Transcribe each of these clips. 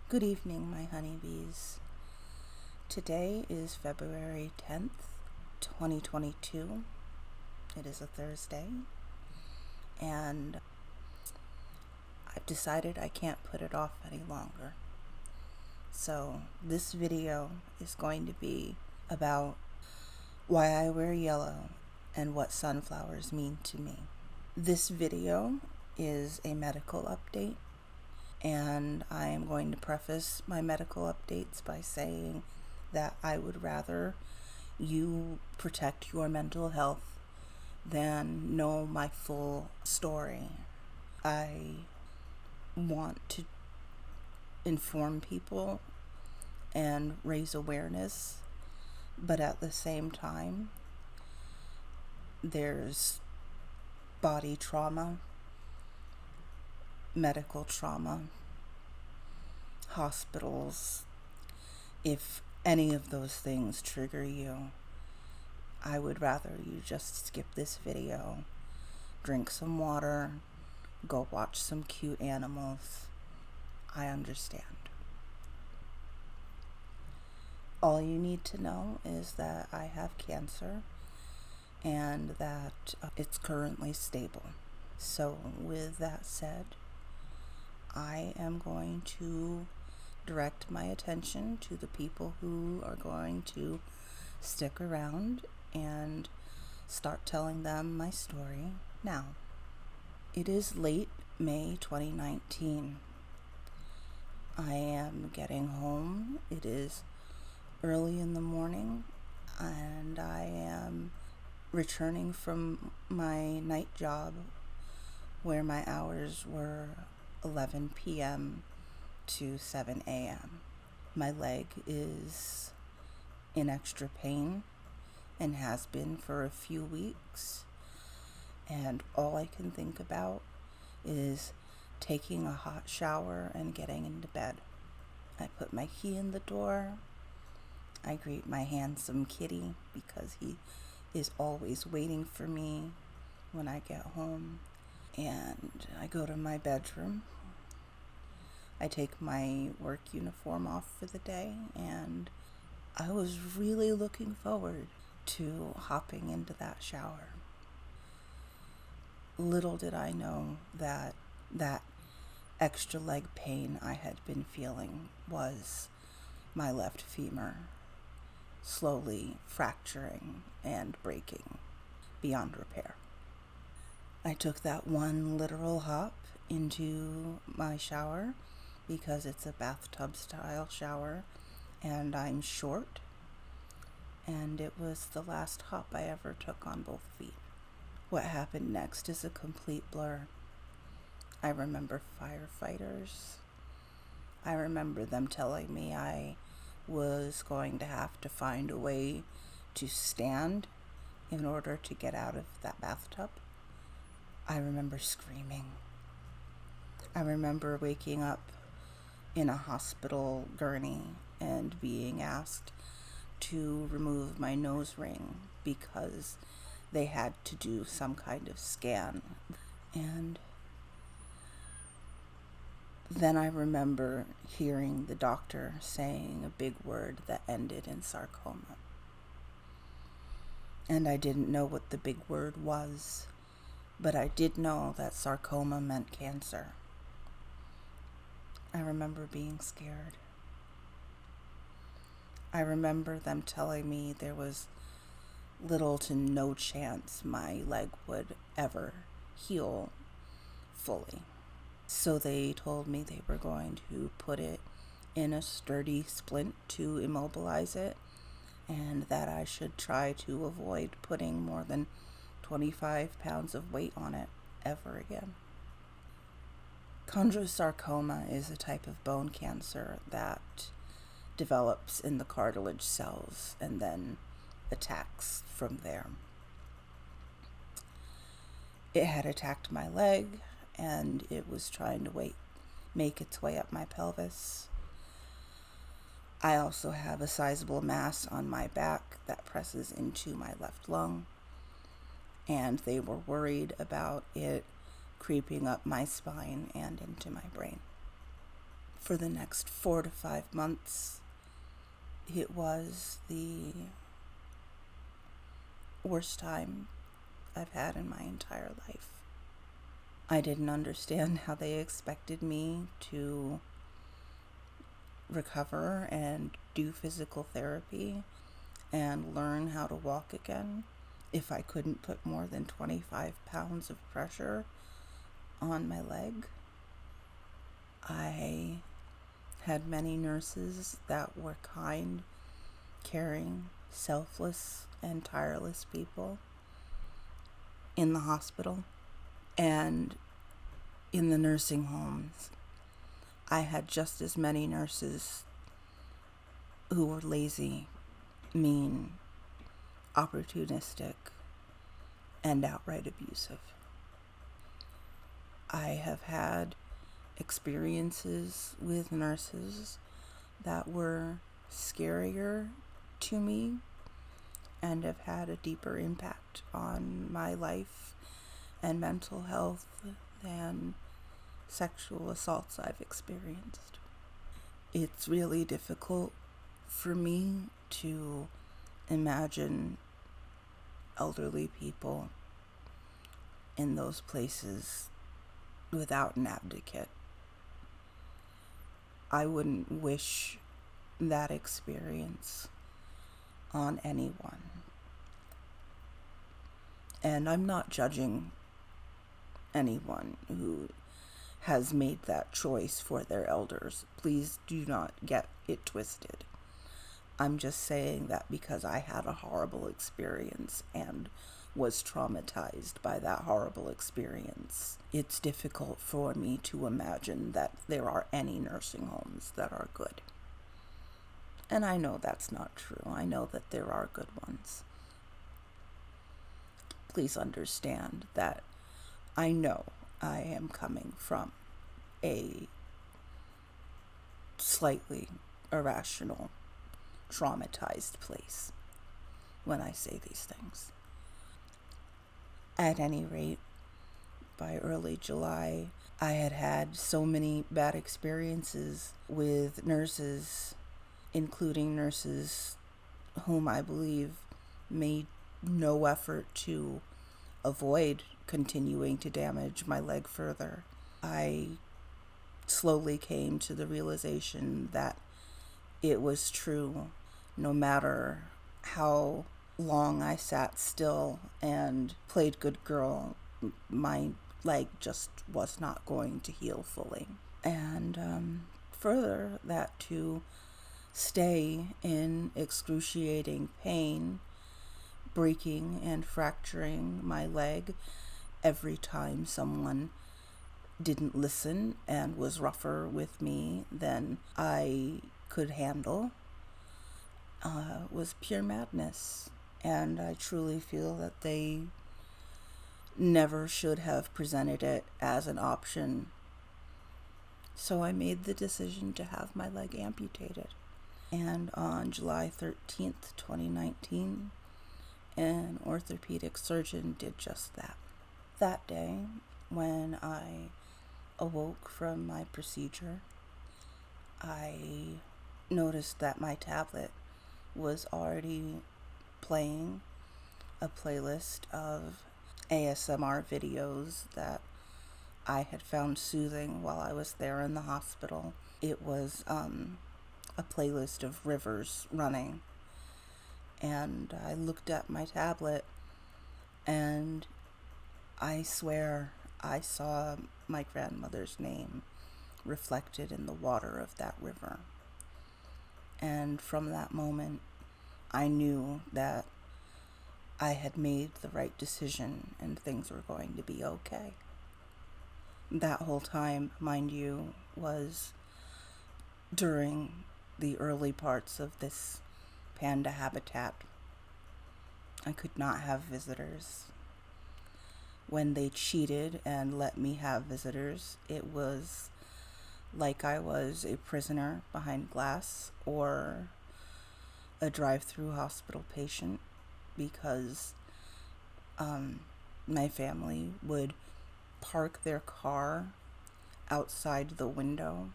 Good evening, my honeybees. Today is February 10th, 2022. It is a Thursday, and I've decided I can't put it off any longer. So this video is going to be about why I wear yellow and what sunflowers mean to me. This video is a medical update, and I am going to preface my medical updates by saying that I would rather you protect your mental health than know my full story. I want to inform people and raise awareness, but at the same time, there's body trauma, medical trauma, hospitals. If any of those things trigger you, I would rather you just skip this video, drink some water, go watch some cute animals. I understand. All you need to know is that I have cancer and that it's currently stable. So with that said, I am going to direct my attention to the people who are going to stick around and start telling them my story now. It is late May 2019. I am getting home. It is early in the morning, and I am returning from my night job where my hours were 11 p.m. to 7 a.m. My leg is in extra pain and has been for a few weeks, and all I can think about is taking a hot shower and getting into bed. I put my key in the door. I greet my handsome kitty because he is always waiting for me when I get home. And I go to my bedroom. I take my work uniform off for the day, and I was really looking forward to hopping into that shower. Little did I know that extra leg pain I had been feeling was my left femur slowly fracturing and breaking beyond repair. I took that one literal hop into my shower because it's a bathtub style shower and I'm short, and it was the last hop I ever took on both feet. What happened next is a complete blur. I remember firefighters. I remember them telling me I was going to have to find a way to stand in order to get out of that bathtub. I remember screaming. I remember waking up in a hospital gurney and being asked to remove my nose ring because they had to do some kind of scan. And then I remember hearing the doctor saying a big word that ended in sarcoma. And I didn't know what the big word was, but I did know that sarcoma meant cancer. I remember being scared. I remember them telling me there was little to no chance my leg would ever heal fully. So they told me they were going to put it in a sturdy splint to immobilize it, and that I should try to avoid putting more than 25 pounds of weight on it ever again. Chondrosarcoma is a type of bone cancer that develops in the cartilage cells and then attacks from there. It had attacked my leg, and it was trying to make its way up my pelvis. I also have a sizable mass on my back that presses into my left lung, and they were worried about it creeping up my spine and into my brain. for the next 4 to 5 months, it was the worst time I've had in my entire life. I didn't understand how they expected me to recover and do physical therapy and learn how to walk again if I couldn't put more than 25 pounds of pressure on my leg. I had many nurses that were kind, caring, selfless, and tireless people in the hospital and in the nursing homes. I had just as many nurses who were lazy, mean, opportunistic, and outright abusive. I have had experiences with nurses that were scarier to me and have had a deeper impact on my life and mental health than sexual assaults I've experienced. It's really difficult for me to imagine elderly people in those places without an advocate. I wouldn't wish that experience on anyone. And I'm not judging anyone who has made that choice for their elders. Please do not get it twisted. I'm just saying that because I had a horrible experience and was traumatized by that horrible experience, it's difficult for me to imagine that there are any nursing homes that are good. And I know that's not true. I know that there are good ones. Please understand that I know I am coming from a slightly irrational, traumatized place when I say these things. At any rate, by early July, I had had so many bad experiences with nurses, including nurses whom I believe made no effort to avoid continuing to damage my leg further. I slowly came to the realization that it was true. No matter how long I sat still and played good girl, my leg just was not going to heal fully. And further, that to stay in excruciating pain, breaking and fracturing my leg every time someone didn't listen and was rougher with me than I could handle, was pure madness. And I truly feel that they never should have presented it as an option. So I made the decision to have my leg amputated. And on July 13th, 2019, an orthopedic surgeon did just that. That day, when I awoke from my procedure, I noticed that my tablet was already playing a playlist of ASMR videos that I had found soothing while I was there in the hospital. It was a playlist of rivers running, and I looked at my tablet and I swear I saw my grandmother's name reflected in the water of that river. And from that moment, I knew that I had made the right decision and things were going to be okay. That whole time, mind you, was during the early parts of this panda habitat. I could not have visitors. When they cheated and let me have visitors, it was like I was a prisoner behind glass or a drive-through hospital patient, because my family would park their car outside the window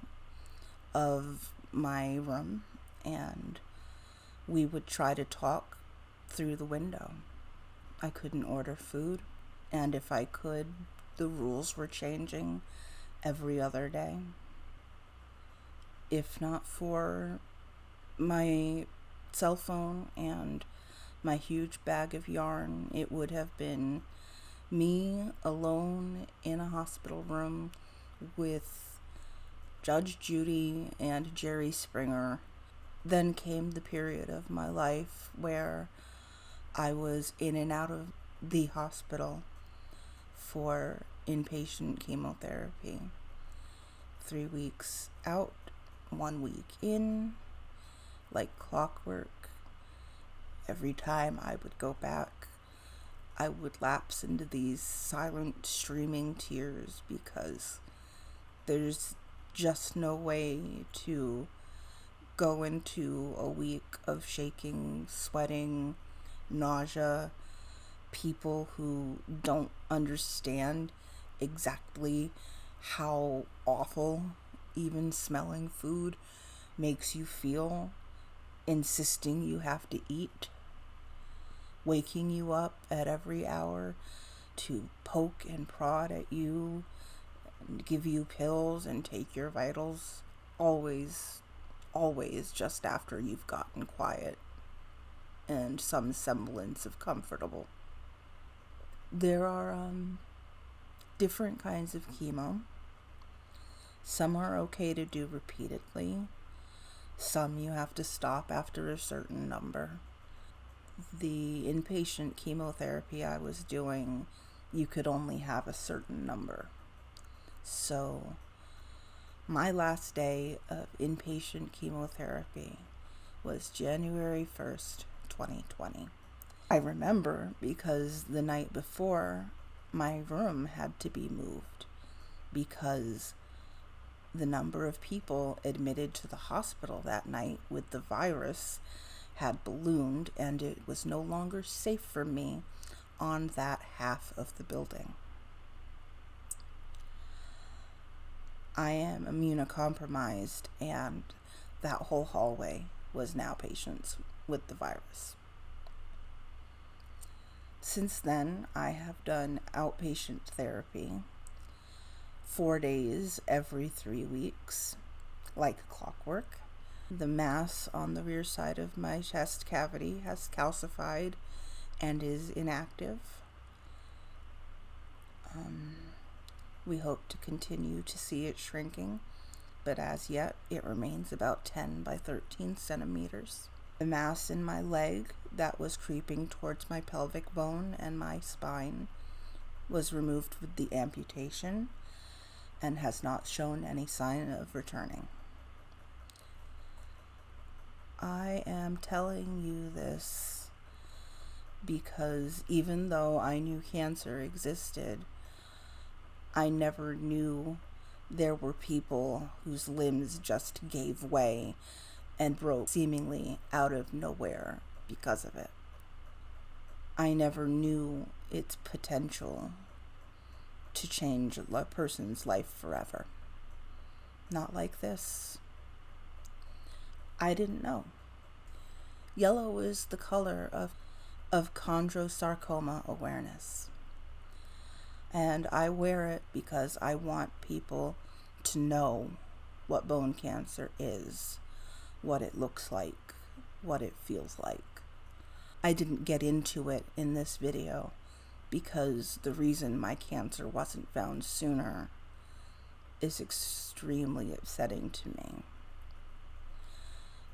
of my room, and we would try to talk through the window. I couldn't order food, and if I could, the rules were changing every other day. If not for my cell phone and my huge bag of yarn, it would have been me alone in a hospital room with Judge Judy and Jerry Springer. Then came the period of my life where I was in and out of the hospital for inpatient chemotherapy. 3 weeks out, 1 week in, like clockwork. Every time I would go back, I would lapse into these silent, streaming tears because there's just no way to go into a week of shaking, sweating, nausea, people who don't understand exactly how awful even smelling food makes you feel, insisting you have to eat, waking you up at every hour to poke and prod at you, and give you pills and take your vitals, always just after you've gotten quiet and some semblance of comfortable. There are different kinds of chemo. Some are okay to do repeatedly. Some you have to stop after a certain number. The inpatient chemotherapy I was doing, you could only have a certain number. So my last day of inpatient chemotherapy was January 1st, 2020. I remember because the night before, my room had to be moved because the number of people admitted to the hospital that night with the virus had ballooned, and it was no longer safe for me on that half of the building. I am immunocompromised, and that whole hallway was now patients with the virus. Since then, I have done outpatient therapy 4 days every 3 weeks, like clockwork. The mass on the rear side of my chest cavity has calcified and is inactive. We hope to continue to see it shrinking, but as yet it remains about 10 by 13 centimeters. The mass in my leg that was creeping towards my pelvic bone and my spine was removed with the amputation and has not shown any sign of returning. I am telling you this because even though I knew cancer existed, I never knew there were people whose limbs just gave way and broke seemingly out of nowhere because of it. I never knew its potential to change a person's life forever. Not like this. I didn't know. Yellow is the color of Chondrosarcoma awareness. And I wear it because I want people to know what bone cancer is, what it looks like, what it feels like. I didn't get into it in this video because the reason my cancer wasn't found sooner is extremely upsetting to me.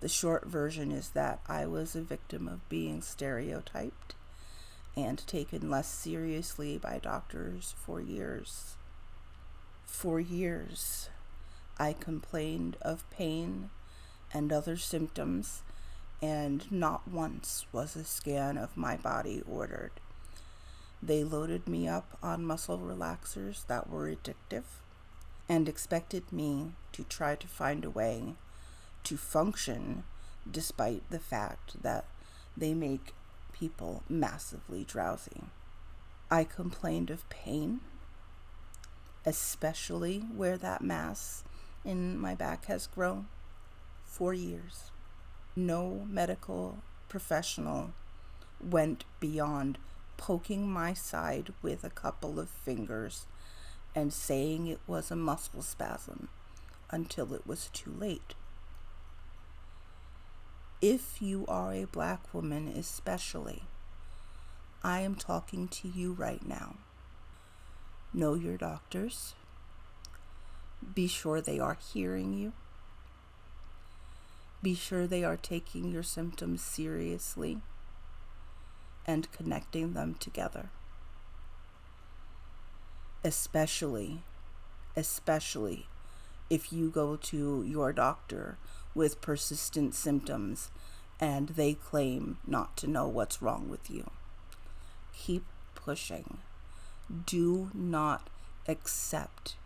The short version is that I was a victim of being stereotyped and taken less seriously by doctors for years. For years, I complained of pain and other symptoms, and not once was a scan of my body ordered. They loaded me up on muscle relaxers that were addictive and expected me to try to find a way to function despite the fact that they make people massively drowsy. I complained of pain, especially where that mass in my back has grown for years. No medical professional went beyond poking my side with a couple of fingers and saying it was a muscle spasm until it was too late. If you are a Black woman especially, I am talking to you right now. Know your doctors. Be sure they are hearing you. Be sure they are taking your symptoms seriously and connecting them together. Especially if you go to your doctor with persistent symptoms and they claim not to know what's wrong with you. Keep pushing. Do not accept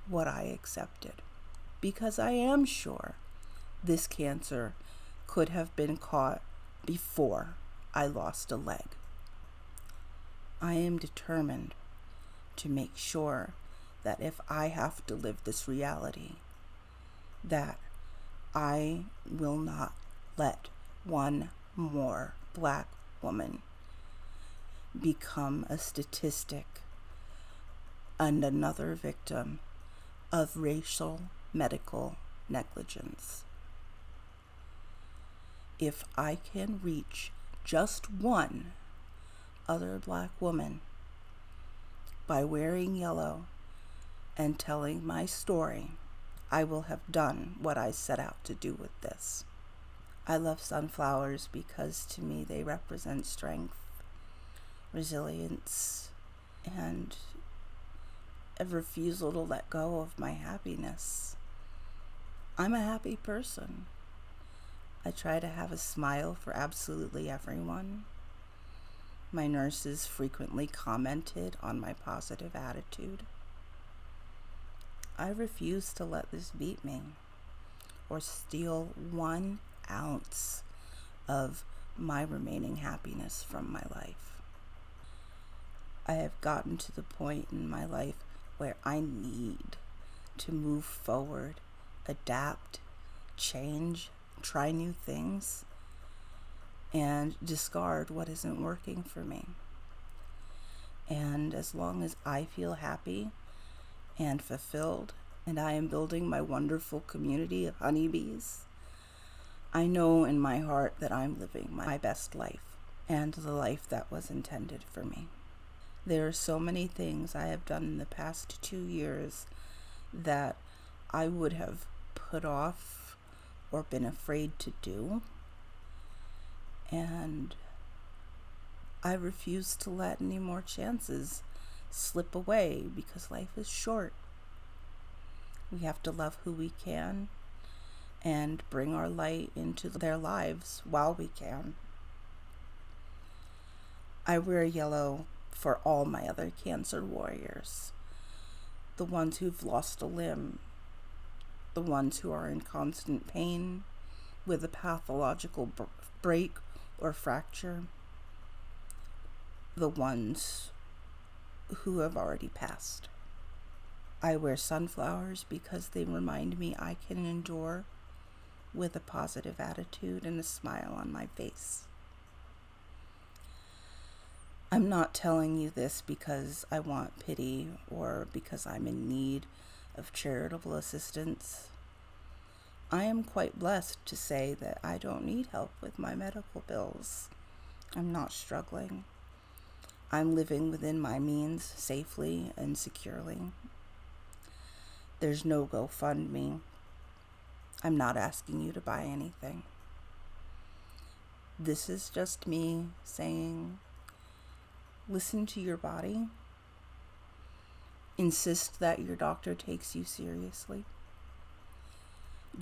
what I accepted, because I am sure this cancer could have been caught before I lost a leg. I am determined to make sure that if I have to live this reality, that I will not let one more Black woman become a statistic and another victim of racial medical negligence. If I can reach just one other Black woman by wearing yellow and telling my story, I will have done what I set out to do with this. I love sunflowers because to me they represent strength, resilience, and a refusal to let go of my happiness. I'm a happy person. I try to have a smile for absolutely everyone. My nurses frequently commented on my positive attitude. I refuse to let this beat me or steal 1 ounce of my remaining happiness from my life. I have gotten to the point in my life where I need to move forward, adapt, change, try new things, and discard what isn't working for me. And as long as I feel happy and fulfilled, and I am building my wonderful community of honeybees, I know in my heart that I'm living my best life and the life that was intended for me. There are so many things I have done in the past 2 years that I would have put off or been afraid to do, and I refuse to let any more chances slip away because life is short. We have to love who we can and bring our light into their lives while we can. I wear yellow for all my other cancer warriors, the ones who've lost a limb, the ones who are in constant pain with a pathological break or fracture, the ones who have already passed. I wear sunflowers because they remind me I can endure with a positive attitude and a smile on my face. I'm not telling you this because I want pity or because I'm in need of charitable assistance. I am quite blessed to say that I don't need help with my medical bills. I'm not struggling. I'm living within my means safely and securely. There's no GoFundMe. I'm not asking you to buy anything. This is just me saying, listen to your body. Insist that your doctor takes you seriously.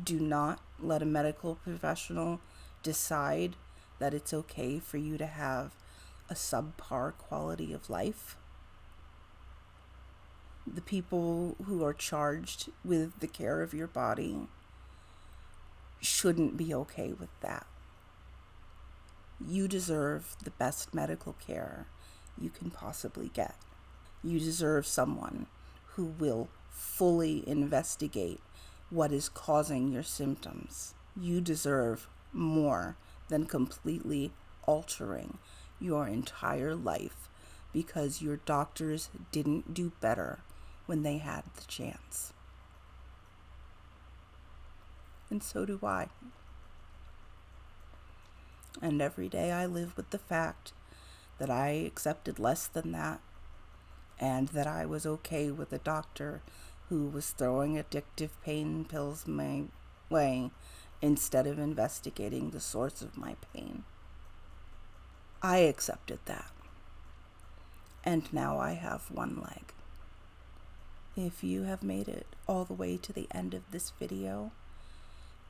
Do not let a medical professional decide that it's okay for you to have a subpar quality of life. The people who are charged with the care of your body shouldn't be okay with that. You deserve the best medical care you can possibly get. You deserve someone who will fully investigate what is causing your symptoms. You deserve more than completely altering your entire life because your doctors didn't do better when they had the chance. And so do I. And every day I live with the fact that I accepted less than that, and that I was okay with a doctor who was throwing addictive pain pills my way instead of investigating the source of my pain. I accepted that. And now I have one leg. If you have made it all the way to the end of this video,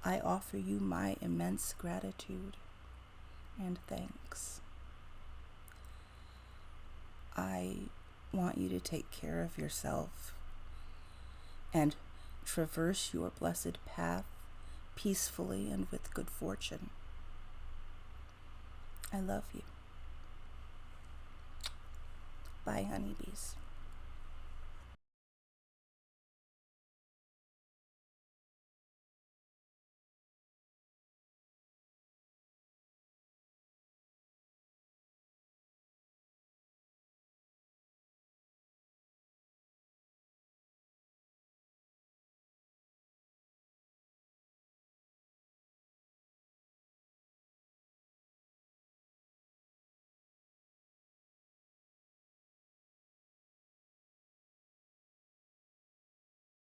I offer you my immense gratitude and thanks. I want you to take care of yourself and traverse your blessed path peacefully and with good fortune. I love you. Bye, honeybees.